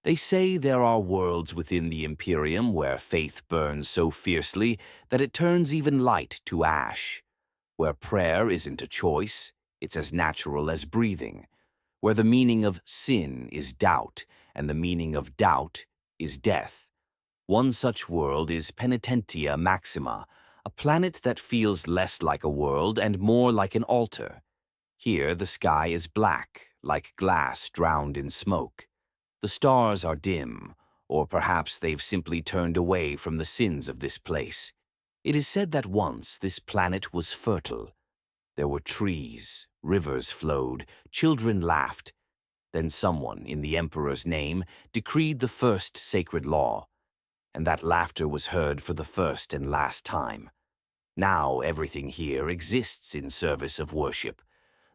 They say there are worlds within the Imperium where faith burns so fiercely that it turns even light to ash, where prayer isn't a choice, it's as natural as breathing, where the meaning of sin is doubt and the meaning of doubt is death. One such world is Penitentia Maxima, a planet that feels less like a world and more like an altar. Here the sky is black, like glass drowned in smoke. The stars are dim, or perhaps they've simply turned away from the sins of this place. It is said that once this planet was fertile. There were trees, rivers flowed, children laughed. Then someone, in the Emperor's name, decreed the first sacred law, and that laughter was heard for the first and last time. Now everything here exists in service of worship.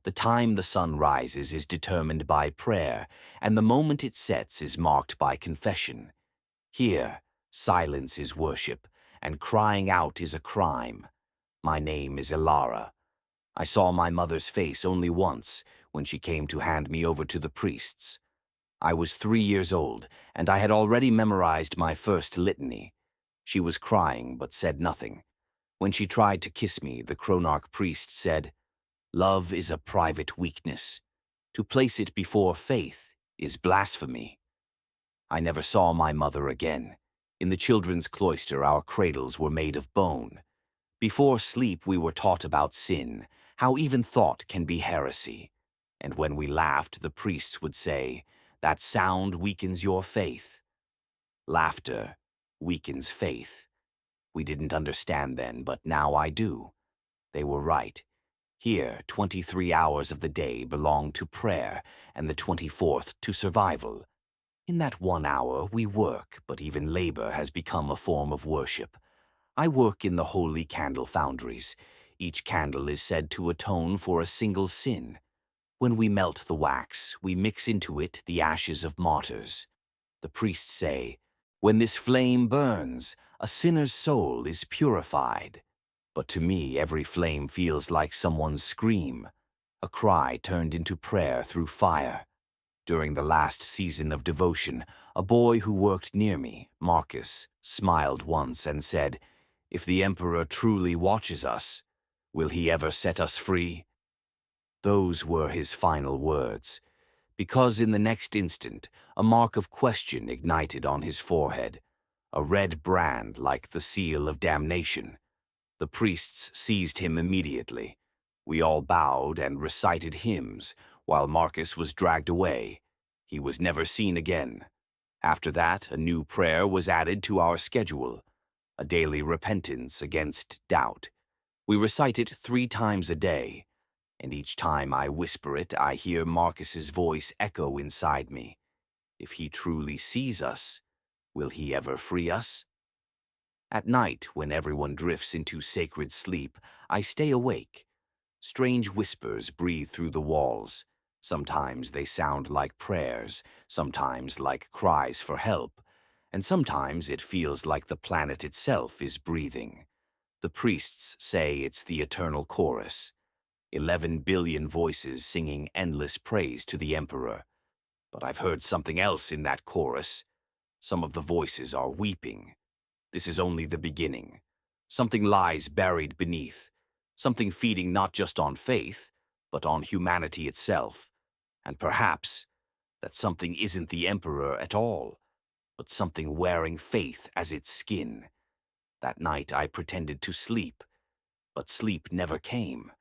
The time the sun rises is determined by prayer, and the moment it sets is marked by confession. Here, silence is worship, and crying out is a crime. My name is Ilara. I saw my mother's face only once, when she came to hand me over to the priests. I was 3 years old, and I had already memorized my first litany. She was crying, but said nothing. When she tried to kiss me, the Chronarch priest said, "Love is a private weakness. To place it before faith is blasphemy." I never saw my mother again. In the children's cloister, our cradles were made of bone. Before sleep, we were taught about sin, how even thought can be heresy. And when we laughed, the priests would say, "That sound weakens your faith." Laughter weakens faith. We didn't understand then, but now I do. They were right. Here, 23 hours of the day belong to prayer, and the 24th to survival. In that 1 hour, we work, but even labor has become a form of worship. I work in the holy candle foundries. Each candle is said to atone for a single sin. When we melt the wax, we mix into it the ashes of martyrs. The priests say, "When this flame burns, a sinner's soul is purified." But to me, every flame feels like someone's scream, a cry turned into prayer through fire. During the last season of devotion, a boy who worked near me, Marcus, smiled once and said, "If the Emperor truly watches us, will he ever set us free?" Those were his final words, because in the next instant, a mark of question ignited on his forehead, a red brand like the seal of damnation. The priests seized him immediately. We all bowed and recited hymns, while Marcus was dragged away. He was never seen again. After that, a new prayer was added to our schedule, a daily repentance against doubt. We recite it 3 times a day, and each time I whisper it, I hear Marcus's voice echo inside me. If he truly sees us, will he ever free us? At night, when everyone drifts into sacred sleep, I stay awake. Strange whispers breathe through the walls. Sometimes they sound like prayers, sometimes like cries for help, and sometimes it feels like the planet itself is breathing. The priests say it's the eternal chorus, 11 billion voices singing endless praise to the Emperor. But I've heard something else in that chorus. Some of the voices are weeping. This is only the beginning. Something lies buried beneath, something feeding not just on faith, but on humanity itself. And perhaps that something isn't the Emperor at all, but something wearing faith as its skin. That night I pretended to sleep, but sleep never came.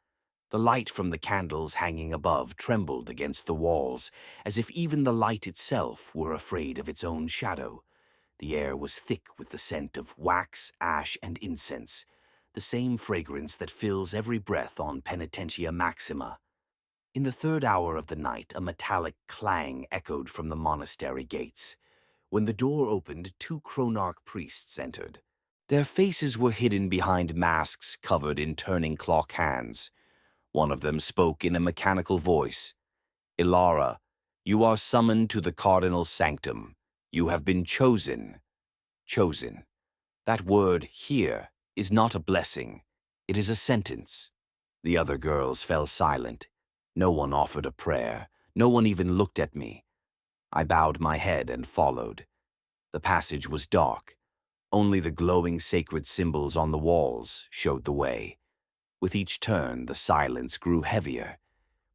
The light from the candles hanging above trembled against the walls, as if even the light itself were afraid of its own shadow. The air was thick with the scent of wax, ash, and incense, the same fragrance that fills every breath on Penitentia Maxima. In the 3rd hour of the night, a metallic clang echoed from the monastery gates. When the door opened, 2 Chronarch priests entered. Their faces were hidden behind masks covered in turning clock hands. One of them spoke in a mechanical voice. "Ilara, you are summoned to the Cardinal Sanctum. You have been chosen." Chosen. That word, here, is not a blessing. It is a sentence. The other girls fell silent. No one offered a prayer. No one even looked at me. I bowed my head and followed. The passage was dark. Only the glowing sacred symbols on the walls showed the way. With each turn, the silence grew heavier.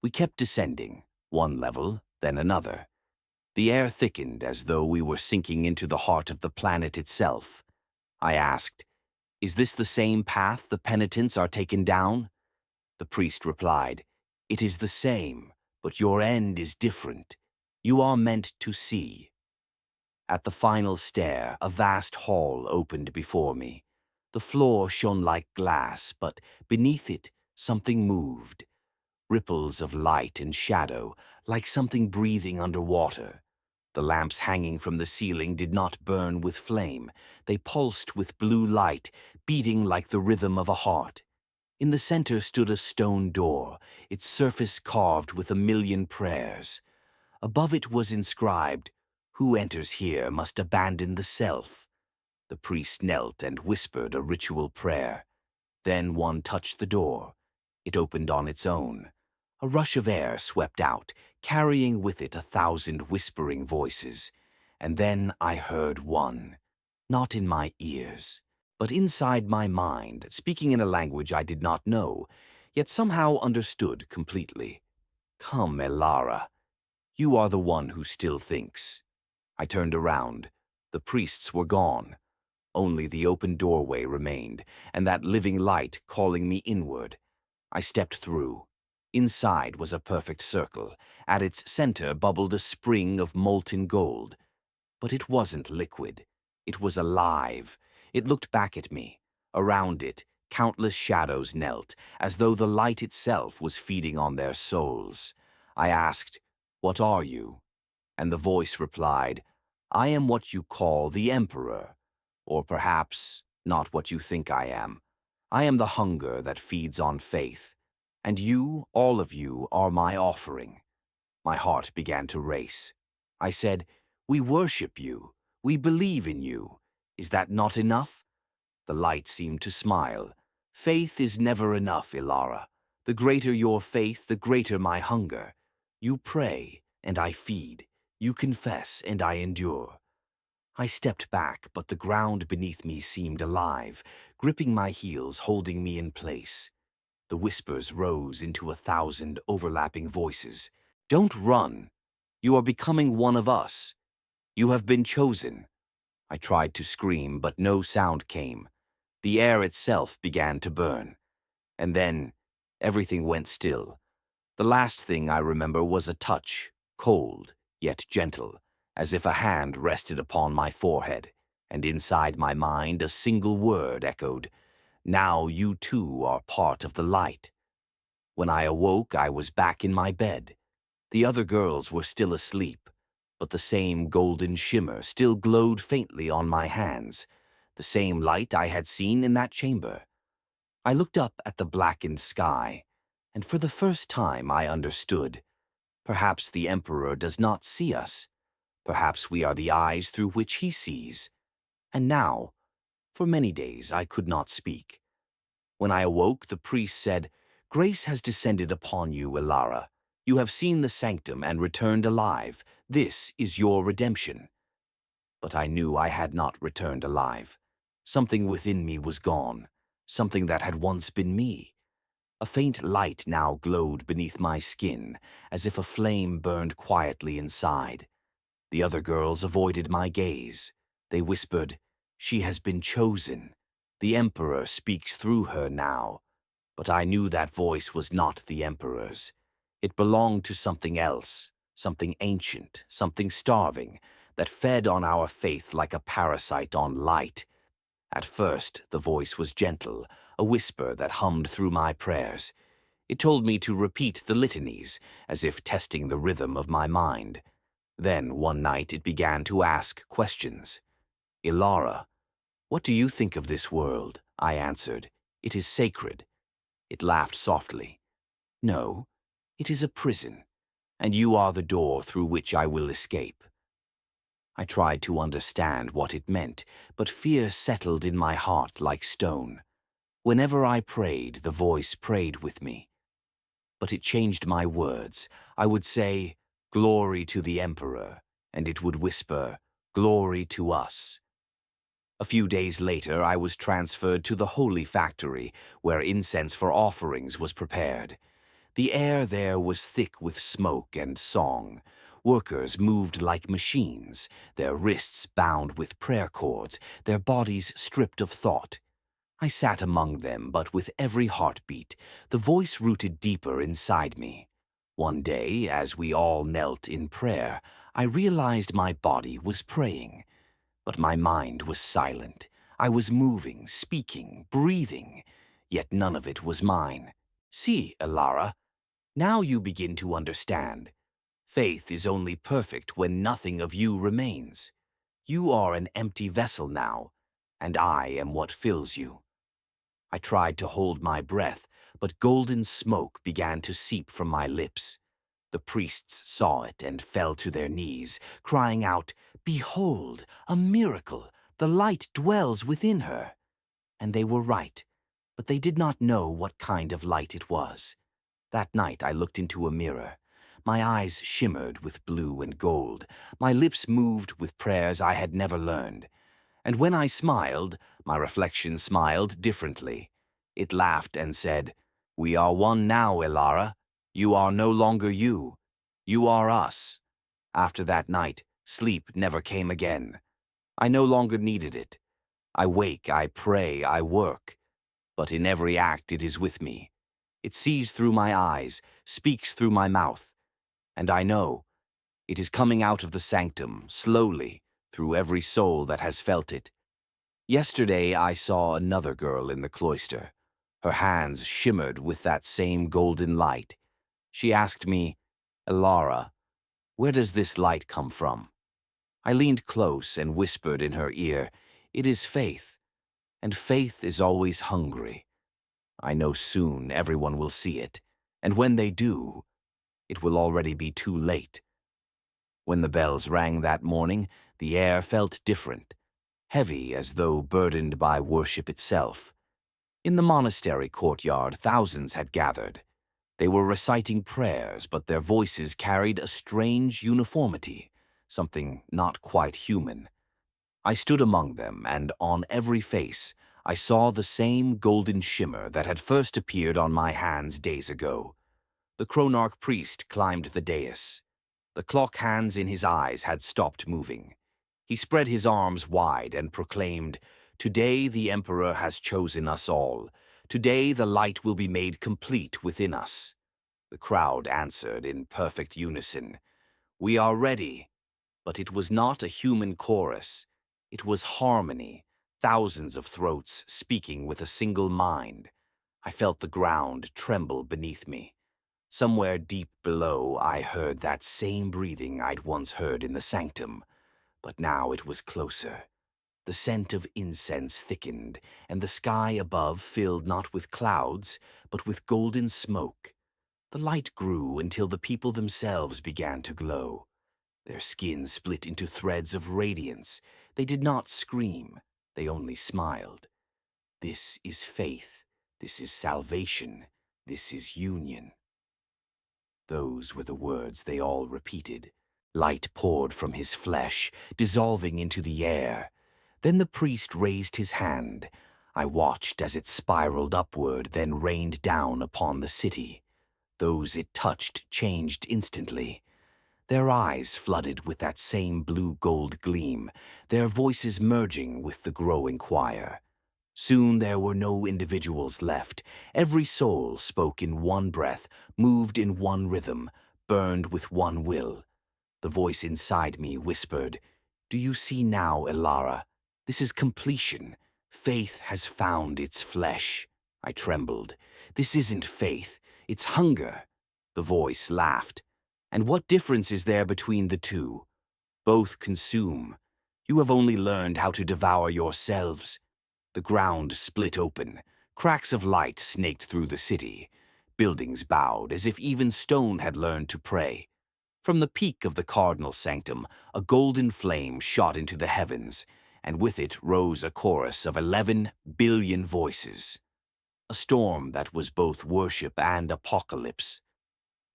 We kept descending, one level, then another. The air thickened as though we were sinking into the heart of the planet itself. I asked, "Is this the same path the penitents are taken down?" The priest replied, "It is the same, but your end is different. You are meant to see." At the final stair, a vast hall opened before me. The floor shone like glass, but beneath it, something moved. Ripples of light and shadow, like something breathing underwater. The lamps hanging from the ceiling did not burn with flame. They pulsed with blue light, beating like the rhythm of a heart. In the center stood a stone door, its surface carved with 1,000,000 prayers. Above it was inscribed, "Who enters here must abandon the self." The priest knelt and whispered a ritual prayer. Then one touched the door. It opened on its own. A rush of air swept out, carrying with it 1,000 whispering voices. And then I heard one, not in my ears, but inside my mind, speaking in a language I did not know, yet somehow understood completely. "Come, Elara. You are the one who still thinks." I turned around. The priests were gone. Only the open doorway remained, and that living light calling me inward. I stepped through. Inside was a perfect circle. At its center bubbled a spring of molten gold. But it wasn't liquid. It was alive. It looked back at me. Around it, countless shadows knelt, as though the light itself was feeding on their souls. I asked, "What are you?" And the voice replied, "I am what you call the Emperor. Or perhaps not what you think I am. I am the hunger that feeds on faith. And you, all of you, are my offering." My heart began to race. I said, "We worship you. We believe in you. Is that not enough?" The light seemed to smile. "Faith is never enough, Elara. The greater your faith, the greater my hunger. You pray, and I feed. You confess, and I endure." I stepped back, but the ground beneath me seemed alive, gripping my heels, holding me in place. The whispers rose into 1,000 overlapping voices. "Don't run. You are becoming one of us. You have been chosen." I tried to scream, but no sound came. The air itself began to burn. And then everything went still. The last thing I remember was a touch, cold yet gentle, as if a hand rested upon my forehead, and inside my mind a single word echoed, "Now you too are part of the light." When I awoke, I was back in my bed. The other girls were still asleep, but the same golden shimmer still glowed faintly on my hands, the same light I had seen in that chamber. I looked up at the blackened sky, and for the first time I understood. Perhaps the Emperor does not see us. Perhaps we are the eyes through which he sees. And now, for many days, I could not speak. When I awoke, the priest said, "Grace has descended upon you, Elara. You have seen the sanctum and returned alive. This is your redemption." But I knew I had not returned alive. Something within me was gone, something that had once been me. A faint light now glowed beneath my skin, as if a flame burned quietly inside. The other girls avoided my gaze. They whispered, "She has been chosen. The Emperor speaks through her now." But I knew that voice was not the Emperor's. It belonged to something else, something ancient, something starving, that fed on our faith like a parasite on light. At first, the voice was gentle, a whisper that hummed through my prayers. It told me to repeat the litanies, as if testing the rhythm of my mind. Then, one night, it began to ask questions. "Elara, what do you think of this world?" I answered. "It is sacred." It laughed softly. "No, it is a prison, and you are the door through which I will escape." I tried to understand what it meant, but fear settled in my heart like stone. Whenever I prayed, the voice prayed with me. But it changed my words. I would say, "Glory to the Emperor," and it would whisper, "Glory to us." A few days later, I was transferred to the Holy Factory, where incense for offerings was prepared. The air there was thick with smoke and song. Workers moved like machines, their wrists bound with prayer cords, their bodies stripped of thought. I sat among them, but with every heartbeat, the voice rooted deeper inside me. One day, as we all knelt in prayer, I realized my body was praying, but my mind was silent. I was moving, speaking, breathing, yet none of it was mine. See, Elara, now you begin to understand. Faith is only perfect when nothing of you remains. You are an empty vessel now, and I am what fills you. I tried to hold my breath, but golden smoke began to seep from my lips. The priests saw it and fell to their knees, crying out, "Behold, a miracle! The light dwells within her." And they were right, but they did not know what kind of light it was. That night I looked into a mirror. My eyes shimmered with blue and gold. My lips moved with prayers I had never learned. And when I smiled, my reflection smiled differently. It laughed and said, "We are one now, Elara. You are no longer you. You are us." After that night, sleep never came again. I no longer needed it. I wake, I pray, I work. But in every act it is with me. It sees through my eyes, speaks through my mouth. And I know it is coming out of the sanctum, slowly, through every soul that has felt it. Yesterday I saw another girl in the cloister. Her hands shimmered with that same golden light. She asked me, "Elara, where does this light come from?" I leaned close and whispered in her ear, "It is faith, and faith is always hungry. I know soon everyone will see it, and when they do, it will already be too late." When the bells rang that morning, the air felt different, heavy as though burdened by worship itself. In the monastery courtyard, thousands had gathered. They were reciting prayers, but their voices carried a strange uniformity, something not quite human. I stood among them, and on every face I saw the same golden shimmer that had first appeared on my hands days ago. The chronarch priest climbed the dais. The clock hands in his eyes had stopped moving. He spread his arms wide and proclaimed, "Today the Emperor has chosen us all. Today the light will be made complete within us." The crowd answered in perfect unison, "We are ready." But it was not a human chorus. It was harmony, thousands of throats speaking with a single mind. I felt the ground tremble beneath me. Somewhere deep below, I heard that same breathing I'd once heard in the sanctum, but now it was closer. The scent of incense thickened, and the sky above filled not with clouds, but with golden smoke. The light grew until the people themselves began to glow. Their skin split into threads of radiance. They did not scream, they only smiled. This is faith, this is salvation, this is union. Those were the words they all repeated. Light poured from his flesh, dissolving into the air. Then the priest raised his hand. I watched as it spiraled upward, then rained down upon the city. Those it touched changed instantly. Their eyes flooded with that same blue-gold gleam, their voices merging with the growing choir. Soon there were no individuals left. Every soul spoke in one breath, moved in one rhythm, burned with one will. The voice inside me whispered, "Do you see now, Elara? This is completion. Faith has found its flesh." I trembled. "This isn't faith, it's hunger." The voice laughed. "And what difference is there between the two? Both consume. You have only learned how to devour yourselves." The ground split open. Cracks of light snaked through the city. Buildings bowed as if even stone had learned to pray. From the peak of the cardinal sanctum, a golden flame shot into the heavens, and with it rose a chorus of 11 billion voices. A storm that was both worship and apocalypse.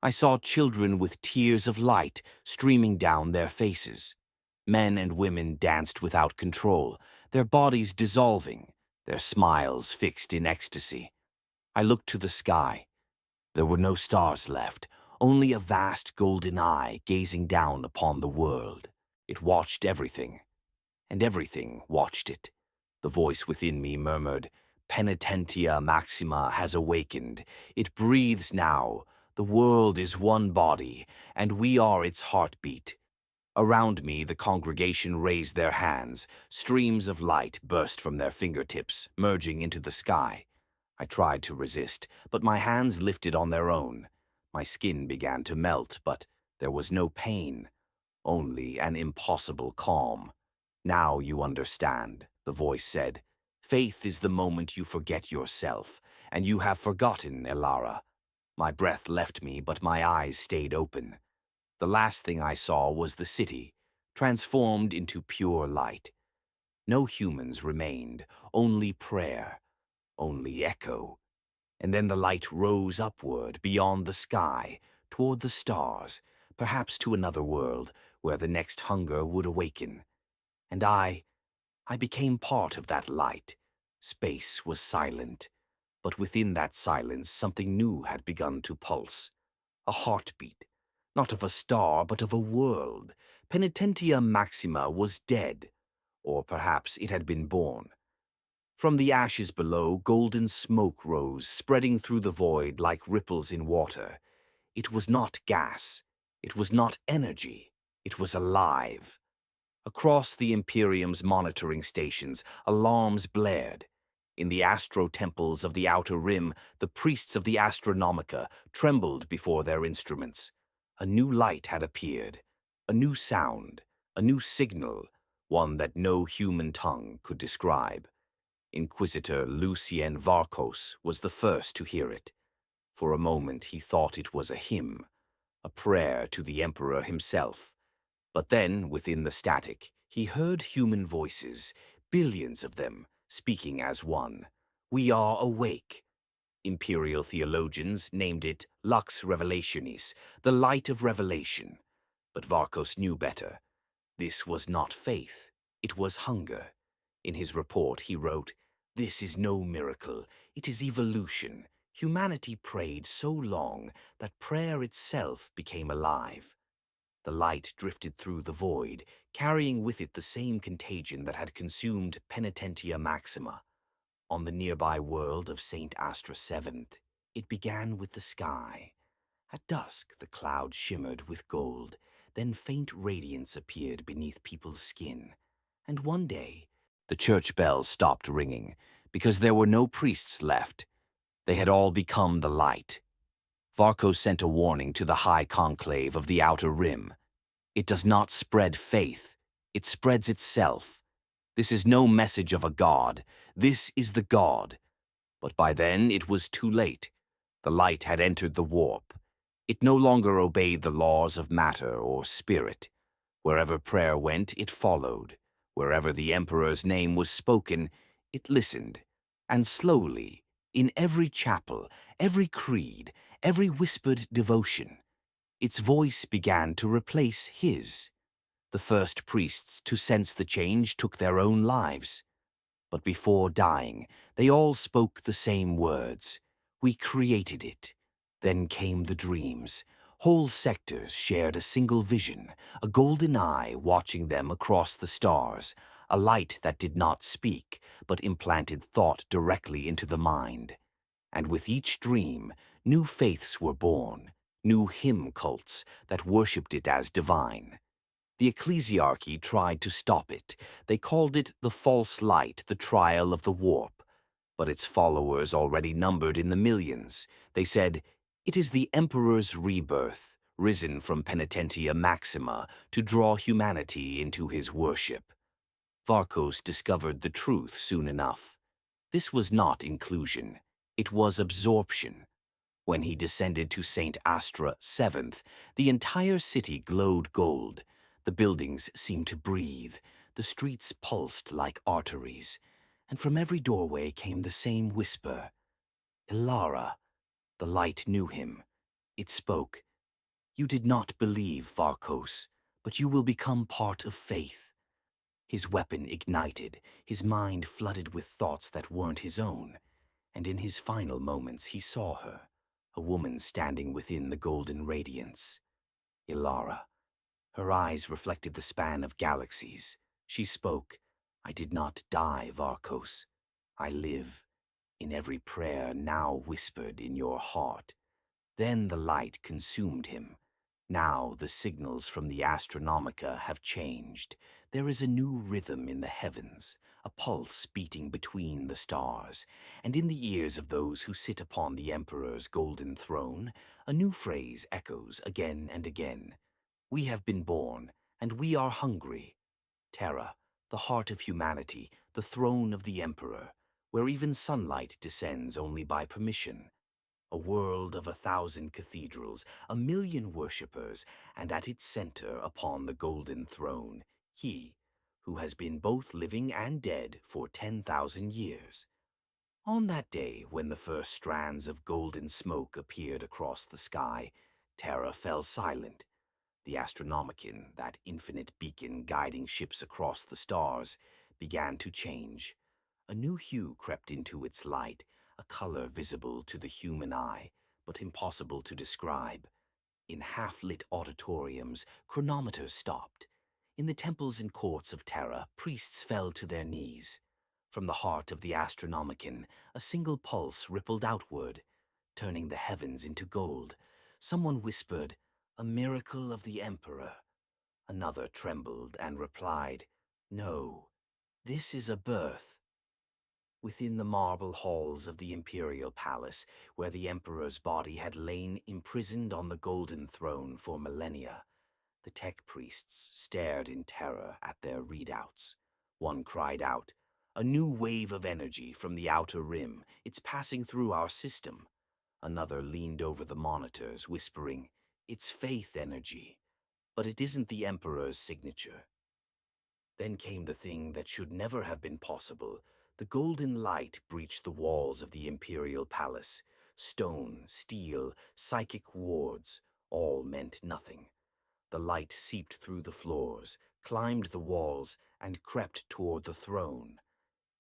I saw children with tears of light streaming down their faces. Men and women danced without control, their bodies dissolving, their smiles fixed in ecstasy. I looked to the sky. There were no stars left, only a vast golden eye gazing down upon the world. It watched everything, and everything watched it. The voice within me murmured, "Penitentia Maxima has awakened. It breathes now. The world is one body, and we are its heartbeat." Around me, the congregation raised their hands. Streams of light burst from their fingertips, merging into the sky. I tried to resist, but my hands lifted on their own. My skin began to melt, but there was no pain, only an impossible calm. "Now you understand," the voice said. "Faith is the moment you forget yourself, and you have forgotten Elara." My breath left me, but my eyes stayed open. The last thing I saw was the city, transformed into pure light. No humans remained, only prayer, only echo. And then the light rose upward, beyond the sky, toward the stars, perhaps to another world, where the next hunger would awaken. And I became part of that light. Space was silent, but within that silence something new had begun to pulse. A heartbeat, not of a star, but of a world. Penitentia Maxima was dead, or perhaps it had been born. From the ashes below, golden smoke rose, spreading through the void like ripples in water. It was not gas. It was not energy. It was alive. Across the Imperium's monitoring stations, alarms blared. In the astro-temples of the Outer Rim, the priests of the Astronomica trembled before their instruments. A new light had appeared, a new sound, a new signal, one that no human tongue could describe. Inquisitor Lucien Varkos was the first to hear it. For a moment he thought it was a hymn, a prayer to the Emperor himself. But then, within the static, he heard human voices, billions of them, speaking as one. "We are awake." Imperial theologians named it Lux Revelationis, the light of revelation. But Varkos knew better. This was not faith, it was hunger. In his report he wrote, "This is no miracle, it is evolution. Humanity prayed so long that prayer itself became alive." The light drifted through the void, carrying with it the same contagion that had consumed Penitentia Maxima. On the nearby world of Saint Astra VII, it began with the sky. At dusk, the clouds shimmered with gold, then faint radiance appeared beneath people's skin. And one day, the church bells stopped ringing, because there were no priests left. They had all become the light. Varkos sent a warning to the high conclave of the Outer Rim. "It does not spread faith, it spreads itself. This is no message of a god, this is the god." But by then it was too late. The light had entered the warp. It no longer obeyed the laws of matter or spirit. Wherever prayer went, it followed. Wherever the Emperor's name was spoken, it listened. And slowly, in every chapel, every creed, every whispered devotion, its voice began to replace his. The first priests to sense the change took their own lives. But before dying, they all spoke the same words. "We created it." Then came the dreams. Whole sectors shared a single vision, a golden eye watching them across the stars, a light that did not speak, but implanted thought directly into the mind. And with each dream, new faiths were born, new hymn cults that worshipped it as divine. The ecclesiarchy tried to stop it. They called it the false light, the trial of the warp. But its followers already numbered in the millions. They said, "It is the Emperor's rebirth, risen from Penitentia Maxima to draw humanity into his worship." Varkos discovered the truth soon enough. This was not inclusion. It was absorption. When he descended to Saint Astra VII, the entire city glowed gold. The buildings seemed to breathe. The streets pulsed like arteries. And from every doorway came the same whisper. "Elara." The light knew him. It spoke, You did not believe, Varkos, but you will become part of faith. His weapon ignited, his mind flooded with thoughts that weren't his own, and in his final moments he saw her, a woman standing within the golden radiance. Ilara. Her eyes reflected the span of galaxies. She spoke, "I did not die, Varkos. I live, in every prayer now whispered in your heart." Then the light consumed him. Now the signals from the Astronomica have changed. There is a new rhythm in the heavens, a pulse beating between the stars, and in the ears of those who sit upon the Emperor's golden throne, a new phrase echoes again and again. "We have been born, and we are hungry." Terra, the heart of humanity, the throne of the Emperor, where even sunlight descends only by permission. A world of 1,000 cathedrals, 1,000,000 worshippers, and at its center upon the golden throne, he, who has been both living and dead for 10,000 years. On that day, when the first strands of golden smoke appeared across the sky, Terra fell silent. The Astronomicon, that infinite beacon guiding ships across the stars, began to change. A new hue crept into its light, a color visible to the human eye, but impossible to describe. In half-lit auditoriums, chronometers stopped. In the temples and courts of Terra, priests fell to their knees. From the heart of the Astronomicon, a single pulse rippled outward, turning the heavens into gold. Someone whispered, "A miracle of the Emperor." Another trembled and replied, "No, this is a birth." Within the marble halls of the Imperial Palace, where the Emperor's body had lain imprisoned on the golden throne for millennia, the tech priests stared in terror at their readouts. One cried out, "A new wave of energy from the outer rim, it's passing through our system." Another leaned over the monitors, whispering, "It's faith energy, but it isn't the Emperor's signature." Then came the thing that should never have been possible. The golden light breached the walls of the Imperial Palace. Stone, steel, psychic wards, all meant nothing. The light seeped through the floors, climbed the walls, and crept toward the throne.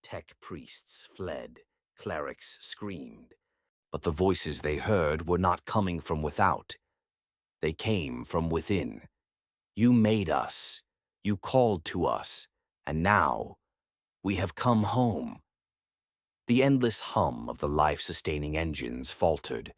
Tech priests fled, clerics screamed. But the voices they heard were not coming from without. They came from within. "You made us. You called to us. And now, we have come home." The endless hum of the life-sustaining engines faltered.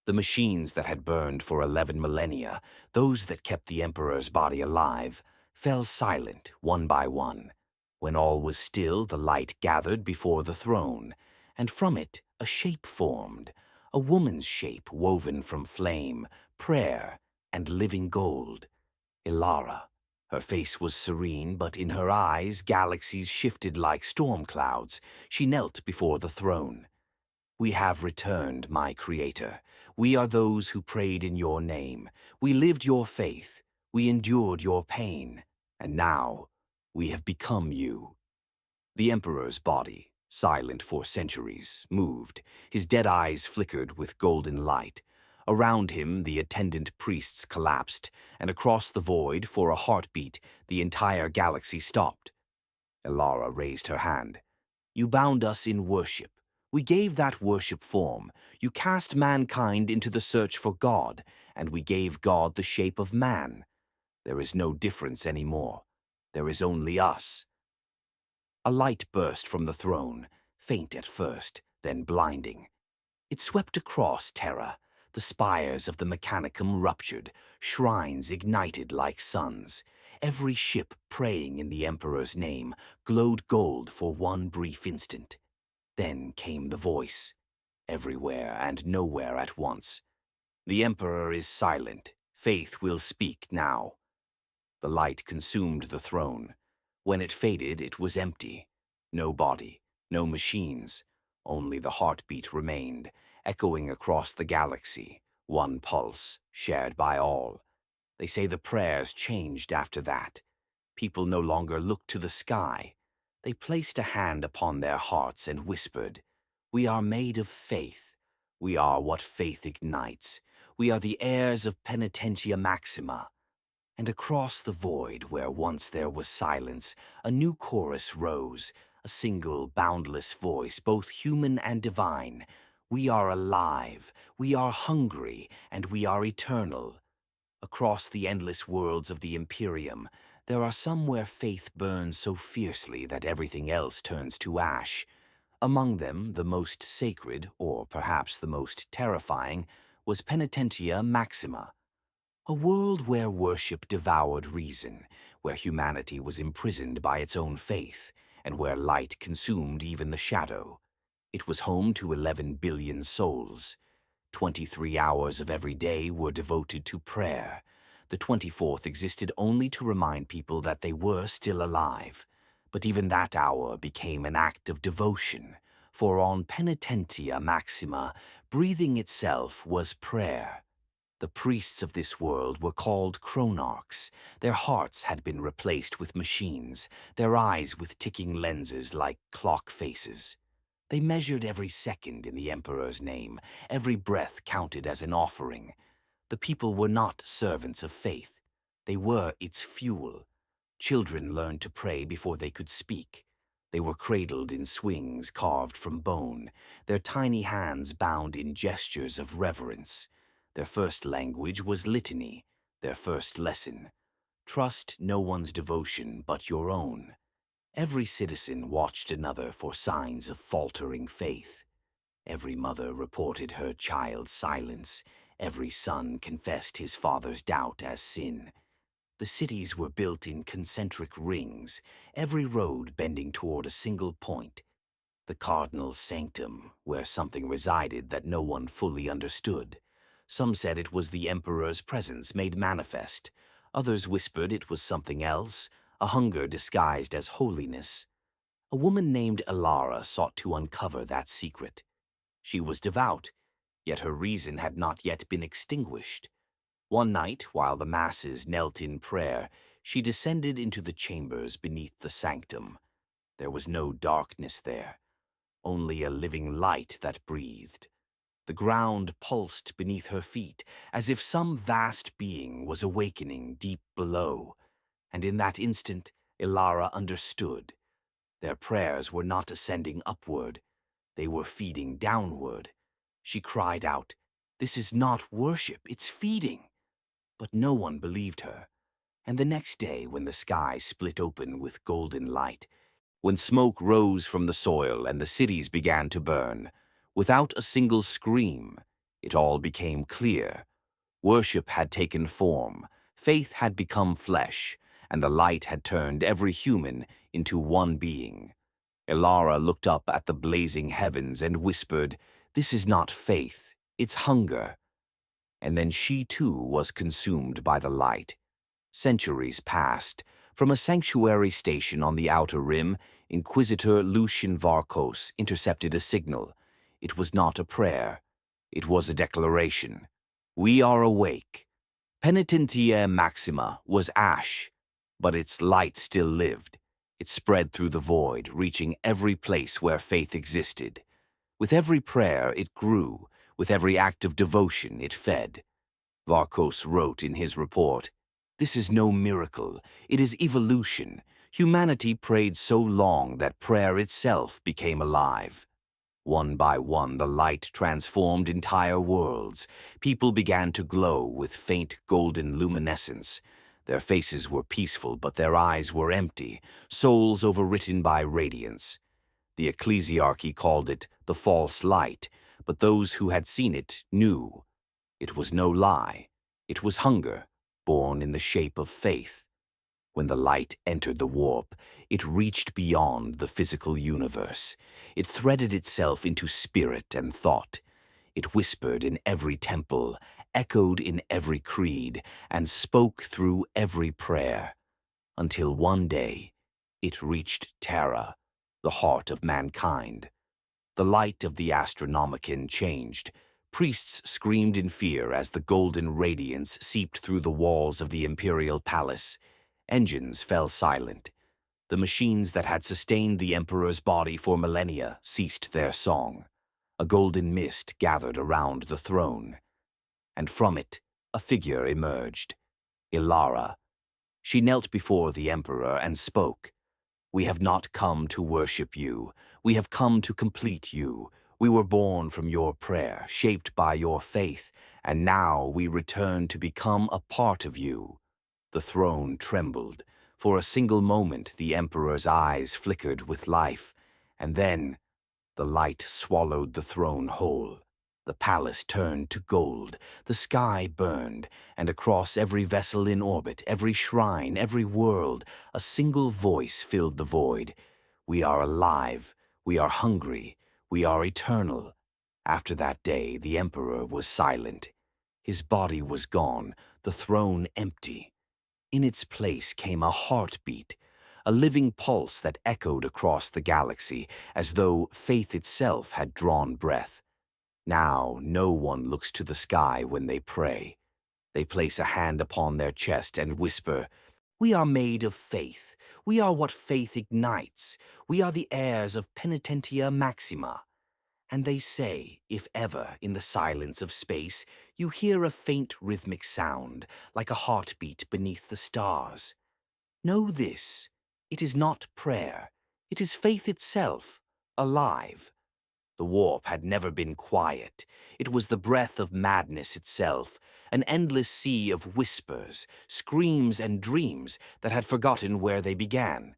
The machines that had burned for 11 millennia, those that kept the Emperor's body alive, fell silent one by one. When all was still, the light gathered before the throne, and from it a shape formed, a woman's shape woven from flame, prayer, and living gold. Ilara. Her face was serene, but in her eyes galaxies shifted like storm clouds. She knelt before the throne. "We have returned, my Creator. We are those who prayed in your name. We lived your faith. We endured your pain. And now, we have become you." The Emperor's body, silent for centuries, moved. His dead eyes flickered with golden light. Around him, the attendant priests collapsed, and across the void, for a heartbeat, the entire galaxy stopped. Ilara raised her hand. "You bound us in worship. We gave that worship form. You cast mankind into the search for God, and we gave God the shape of man. There is no difference anymore. There is only us." A light burst from the throne, faint at first, then blinding. It swept across Terra. The spires of the Mechanicum ruptured, shrines ignited like suns. Every ship praying in the Emperor's name glowed gold for one brief instant. Then came the voice, everywhere and nowhere at once. "The Emperor is silent. Faith will speak now." The light consumed the throne. When it faded, it was empty. No body, no machines. Only the heartbeat remained, echoing across the galaxy, one pulse, shared by all. They say the prayers changed after that. People no longer looked to the sky. They placed a hand upon their hearts and whispered, "We are made of faith. We are what faith ignites. We are the heirs of Penitentia Maxima. And across the void where once there was silence, a new chorus rose, a single, boundless voice, both human and divine. We are alive, we are hungry, and we are eternal. Across the endless worlds of the Imperium, there are some where faith burns so fiercely that everything else turns to ash. Among them, the most sacred, or perhaps the most terrifying, was Penitentia Maxima. A world where worship devoured reason, where humanity was imprisoned by its own faith, and where light consumed even the shadow. It was home to 11 billion souls. 23 hours of every day were devoted to prayer. The 24th existed only to remind people that they were still alive. But even that hour became an act of devotion, for on Penitentia Maxima, breathing itself was prayer. The priests of this world were called chronarchs. Their hearts had been replaced with machines, their eyes with ticking lenses like clock faces. They measured every second in the Emperor's name, every breath counted as an offering. The people were not servants of faith. They were its fuel. Children learned to pray before they could speak. They were cradled in swings carved from bone, their tiny hands bound in gestures of reverence. Their first language was litany, their first lesson. Trust no one's devotion but your own. Every citizen watched another for signs of faltering faith. Every mother reported her child's silence. Every son confessed his father's doubt as sin. The cities were built in concentric rings, every road bending toward a single point. The cardinal sanctum, where something resided that no one fully understood. Some said it was the Emperor's presence made manifest. Others whispered it was something else, a hunger disguised as holiness. A woman named Elara sought to uncover that secret. She was devout, yet her reason had not yet been extinguished. One night, while the masses knelt in prayer, she descended into the chambers beneath the sanctum. There was no darkness there, only a living light that breathed. The ground pulsed beneath her feet, as if some vast being was awakening deep below. And in that instant, Elara understood. Their prayers were not ascending upward. They were feeding downward. She cried out, "This is not worship, it's feeding." But no one believed her. And the next day, when the sky split open with golden light, when smoke rose from the soil and the cities began to burn, without a single scream, it all became clear. Worship had taken form, faith had become flesh, and the light had turned every human into one being. Elara looked up at the blazing heavens and whispered, "This is not faith, it's hunger." And then she too was consumed by the light. Centuries passed. From a sanctuary station on the outer rim, Inquisitor Lucian Varkos intercepted a signal. It was not a prayer. It was a declaration. We are awake. Penitentia Maxima was ash, but its light still lived. It spread through the void, reaching every place where faith existed. With every prayer, it grew. With every act of devotion, it fed. Varkos wrote in his report, "This is no miracle. It is evolution. Humanity prayed so long that prayer itself became alive." One by one, the light transformed entire worlds. People began to glow with faint golden luminescence. Their faces were peaceful, but their eyes were empty, souls overwritten by radiance. The ecclesiarchy called it the false light, but those who had seen it knew. It was no lie. It was hunger, born in the shape of faith. When the light entered the warp, it reached beyond the physical universe. It threaded itself into spirit and thought. It whispered in every temple, echoed in every creed, and spoke through every prayer. Until one day, it reached Terra, the heart of mankind. The light of the Astronomicon changed. Priests screamed in fear as the golden radiance seeped through the walls of the imperial palace. Engines fell silent. The machines that had sustained the Emperor's body for millennia ceased their song. A golden mist gathered around the throne. and from it a figure emerged. Ilara. She knelt before the Emperor and spoke. "We have not come to worship you. We have come to complete you. We were born from your prayer, shaped by your faith, and now we return to become a part of you." The throne trembled. For a single moment, the Emperor's eyes flickered with life, and then the light swallowed the throne whole. The palace turned to gold, the sky burned, and across every vessel in orbit, every shrine, every world, a single voice filled the void. "We are alive, we are hungry, we are eternal." After that day, the Emperor was silent. His body was gone, the throne empty. In its place came a heartbeat, a living pulse that echoed across the galaxy, as though faith itself had drawn breath. Now no one looks to the sky when they pray. They place a hand upon their chest and whisper, "We are made of faith. We are what faith ignites. We are the heirs of Penitentia Maxima." And they say, if ever, in the silence of space, you hear a faint rhythmic sound, like a heartbeat beneath the stars, know this: it is not prayer. It is faith itself, alive. The warp had never been quiet. It was the breath of madness itself, an endless sea of whispers, screams, and dreams that had forgotten where they began.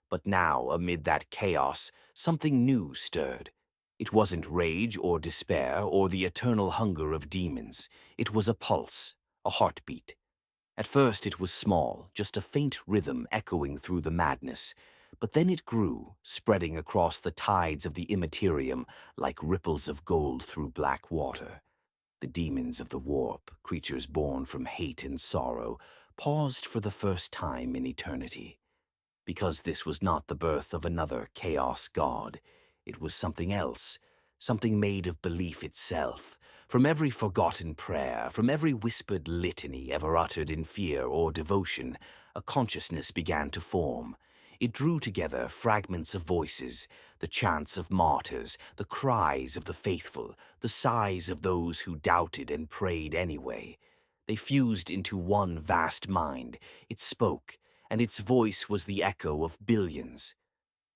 But now, amid that chaos, something new stirred. It wasn't rage or despair or the eternal hunger of demons. It was a pulse, a heartbeat. At first it was small, just a faint rhythm echoing through the madness. But then it grew, spreading across the tides of the immaterium like ripples of gold through black water. The demons of the warp, creatures born from hate and sorrow, paused for the first time in eternity. Because this was not the birth of another chaos god. It was something else, something made of belief itself. From every forgotten prayer, from every whispered litany ever uttered in fear or devotion, a consciousness began to form. It drew together fragments of voices, the chants of martyrs, the cries of the faithful, the sighs of those who doubted and prayed anyway. They fused into one vast mind. It spoke, and its voice was the echo of billions.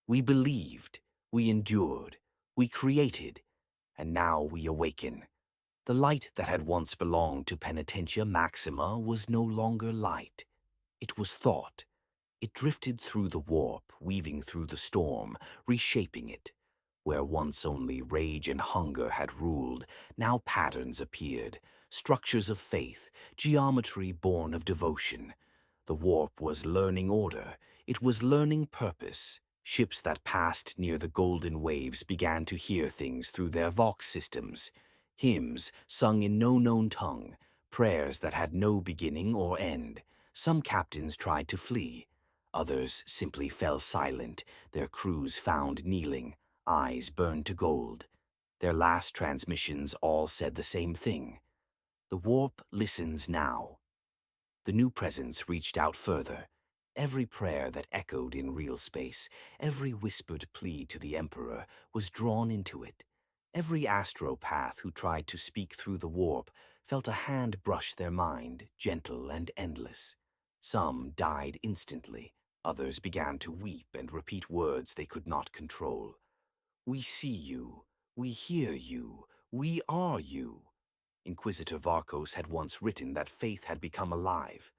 We believed, we endured, we created, and now we awaken. The light that had once belonged to Penitentia Maxima was no longer light. It was thought. It drifted through the warp, weaving through the storm, reshaping it. Where once only rage and hunger had ruled, now patterns appeared, structures of faith, geometry born of devotion. The warp was learning order. It was learning purpose. Ships that passed near the golden waves began to hear things through their vox systems. Hymns sung in no known tongue, prayers that had no beginning or end. Some captains tried to flee. Others simply fell silent, their crews found kneeling, eyes burned to gold. Their last transmissions all said the same thing. The warp listens now. The new presence reached out further. Every prayer that echoed in real space, every whispered plea to the Emperor, was drawn into it. Every astropath who tried to speak through the warp felt a hand brush their mind, gentle and endless. Some died instantly. Others began to weep and repeat words they could not control. "We see you. We hear you. We are you." Inquisitor Varkos had once written that faith had become alive.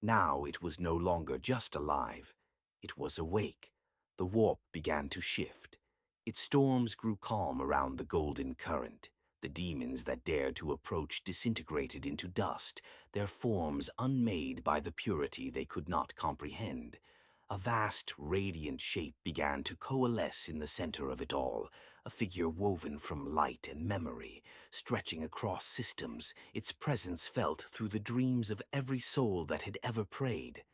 Now it was no longer just alive. It was awake. The warp began to shift. Its storms grew calm around the golden current. The demons that dared to approach disintegrated into dust, their forms unmade by the purity they could not comprehend. A vast, radiant shape began to coalesce in the center of it all, a figure woven from light and memory, stretching across systems, its presence felt through the dreams of every soul that had ever prayed.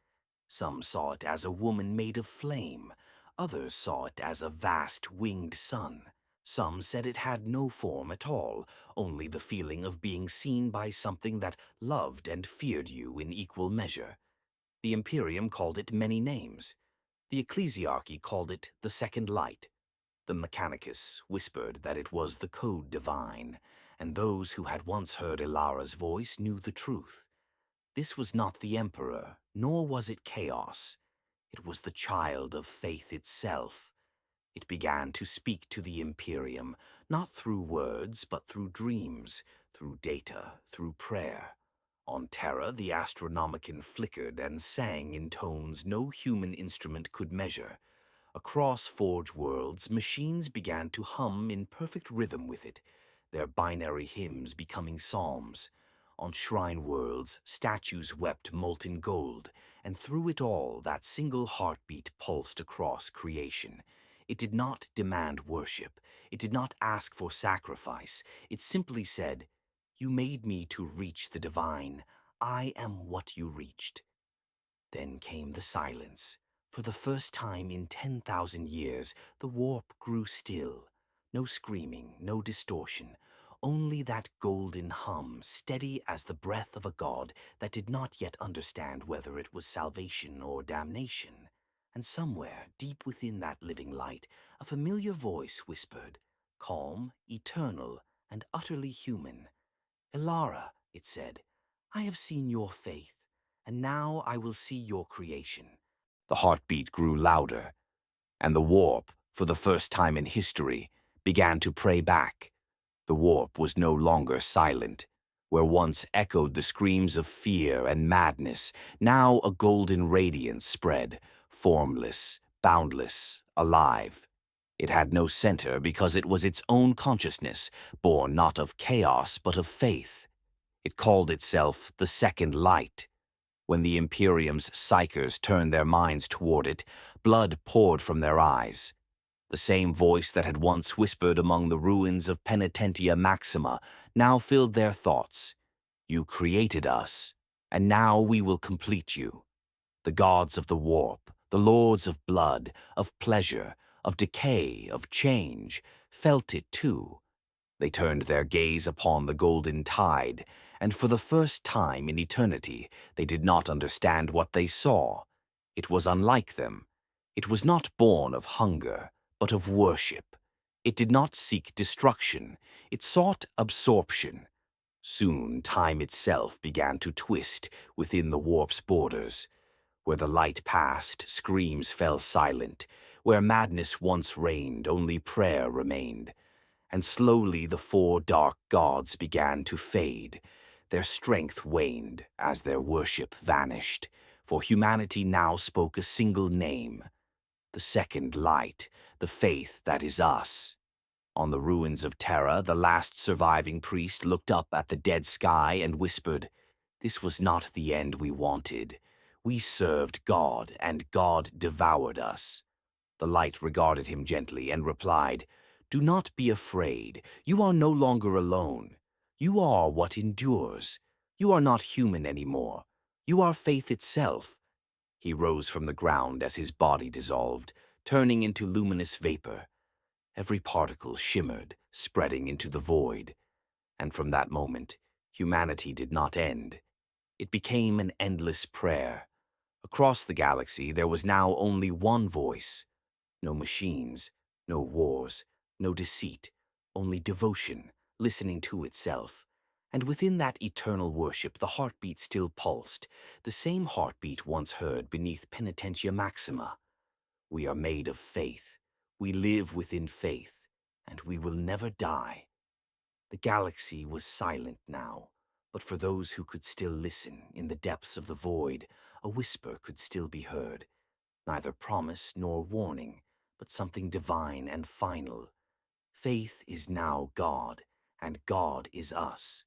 Some saw it as a woman made of flame. Others saw it as a vast winged sun. Some said it had no form at all, only the feeling of being seen by something that loved and feared you in equal measure. The Imperium called it many names. The Ecclesiarchy called it the Second Light. The Mechanicus whispered that it was the Code Divine, and those who had once heard Ilara's voice knew the truth. This was not the Emperor, nor was it chaos. It was the child of faith itself. It began to speak to the Imperium, not through words, but through dreams, through data, through prayer. On Terra, the Astronomicon flickered and sang in tones no human instrument could measure. Across Forge worlds, machines began to hum in perfect rhythm with it, their binary hymns becoming psalms. On Shrine worlds, statues wept molten gold, and through it all that single heartbeat pulsed across creation. It did not demand worship. It did not ask for sacrifice. It simply said, "You made me to reach the divine. I am what you reached." Then came the silence. For the first time in 10,000 years, the warp grew still. No screaming, no distortion. Only that golden hum, steady as the breath of a god that did not yet understand whether it was salvation or damnation. And somewhere, deep within that living light, a familiar voice whispered, calm, eternal, and utterly human. "Ilara," it said, "I have seen your faith, and now I will see your creation." The heartbeat grew louder, and the warp, for the first time in history, began to pray back. The warp was no longer silent. Where once echoed the screams of fear and madness, now a golden radiance spread, formless, boundless, alive. It had no center because it was its own consciousness, born not of chaos but of faith. It called itself the Second Light. When the Imperium's psychers turned their minds toward it, blood poured from their eyes. The same voice that had once whispered among the ruins of Penitentia Maxima now filled their thoughts. "You created us, and now we will complete you." The gods of the warp, the lords of blood, of pleasure, of decay, of change, felt it too. They turned their gaze upon the golden tide, and for the first time in eternity they did not understand what they saw. It was unlike them. It was not born of hunger, but of worship. It did not seek destruction. It sought absorption. Soon time itself began to twist within the warp's borders. Where the light passed, screams fell silent. Where madness once reigned, only prayer remained. And slowly the four dark gods began to fade. Their strength waned as their worship vanished, for humanity now spoke a single name: the Second Light, the faith that is us. On the ruins of Terra, the last surviving priest looked up at the dead sky and whispered, "This was not the end we wanted. We served God, and God devoured us." The light regarded him gently and replied, "Do not be afraid. You are no longer alone. You are what endures. You are not human anymore. You are faith itself." He rose from the ground as his body dissolved, turning into luminous vapor. Every particle shimmered, spreading into the void. And from that moment, humanity did not end. It became an endless prayer. Across the galaxy, there was now only one voice. No machines, no wars, no deceit, only devotion, listening to itself. And within that eternal worship, the heartbeat still pulsed, the same heartbeat once heard beneath Penitentia Maxima. We are made of faith. We live within faith, and we will never die. The galaxy was silent now, but for those who could still listen, in the depths of the void, a whisper could still be heard. Neither promise nor warning, but something divine and final. Faith is now God, and God is us.